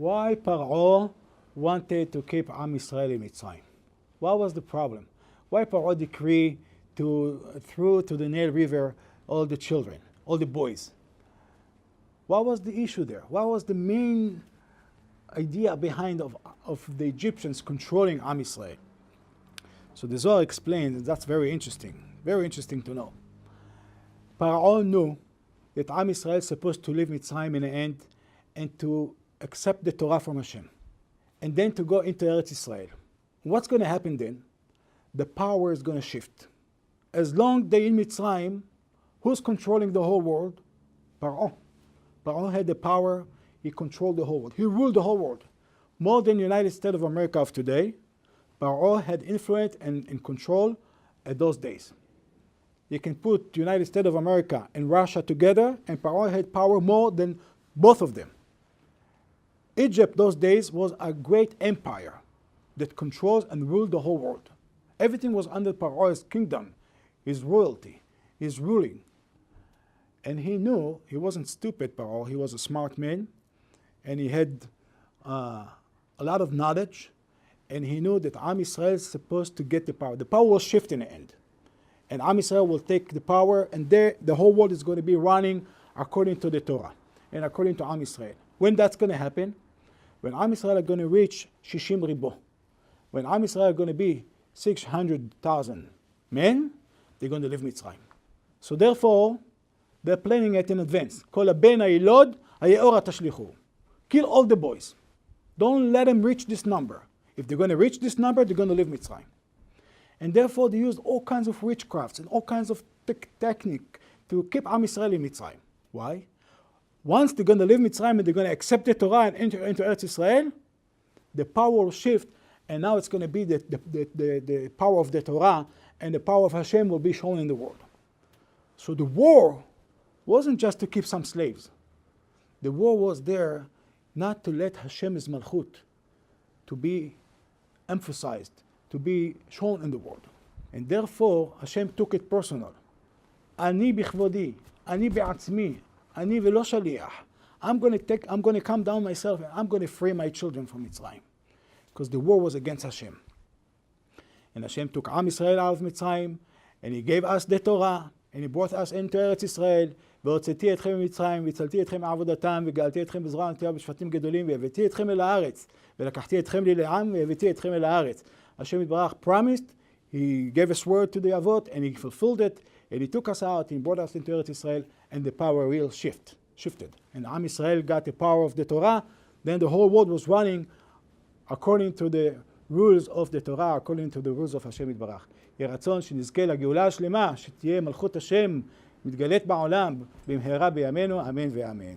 why Pharaoh wanted to keep Am Yisrael in Mitzrayim? What was the problem? Why Pharaoh decreed to throw to the Nile River all the children, all the boys? What was the issue there? What was the main idea behind of the Egyptians controlling Am Yisrael? So the Zohar explains, and that's very interesting to know. Pharaoh knew that Am Yisrael is supposed to leave Mitzrayim in the end and to accept the Torah from Hashem, and then to go into Eretz Yisrael. What's going to happen then? The power is going to shift. As long as they're in Mitzrayim, who's controlling the whole world? Pharaoh. Pharaoh had the power. He controlled the whole world. He ruled the whole world. More than the United States of America of today, Pharaoh had influence and control at those days. You can put the United States of America and Russia together, and Pharaoh had power more than both of them. Egypt those days was a great empire that controls and ruled the whole world. Everything was under Pharaoh's kingdom, his royalty, his ruling. And he knew, he wasn't stupid, Pharaoh, he was a smart man, and he had a lot of knowledge, and he knew that Am Yisrael is supposed to get the power. The power will shift in the end. And Am Yisrael will take the power, and there the whole world is going to be running according to the Torah and according to Am Yisrael. When that's going to happen? When Am Yisrael are going to reach Shishim Ribo. When Am Yisrael are going to be 600,000 men, they're going to leave Mitzrayim. So therefore, they're planning it in advance. Kol haben ha'ilod ha'ye'ora tashlichu. Kill all the boys. Don't let them reach this number. If they're going to reach this number, they're going to leave Mitzrayim. And therefore, they used all kinds of witchcrafts and all kinds of technique to keep Am Yisrael in Mitzrayim. Why? Once they're going to leave Mitzrayim and they're going to accept the Torah and enter into Eretz Yisrael, the power will shift, and now it's going to be the power of the Torah, and the power of Hashem will be shown in the world. So the war wasn't just to keep some slaves. The war was there not to let Hashem's malchut to be emphasized, to be shown in the world. And therefore, Hashem took it personal. Ani bichvodi, ani be'atzmi, ani velo shaliach. I'm going to come down myself, and I'm going to free my children from Mitzrayim. Because the war was against Hashem. And Hashem took Am Yisrael out of Mitzrayim, and He gave us the Torah, and He brought us into Eretz Yisrael. והוצאתי אתכם ממצרים, והצלתי אתכם מעבודתם, וגאלתי אתכם בזרוע נטויה בשבטים גדולים, והבאתי אתכם אל הארץ, ולקחתי אתכם לי לעם, והבאתי אתכם אל הארץ. Hashem Yitbarach promised, He gave us word to the Avot, and He fulfilled it, and He took us out, and He brought us into Eretz Yisrael, and the power will shifted. And Am Yisrael got the power of the Torah, then the whole world was running according to the rules of the Torah, according to the rules of Hashem Yitbarach. יהי רצון שנזכה לגאולה השלמה, שתהיה מלכות השם מתגלית בעולם במהרה בימינו, אמן ואמן.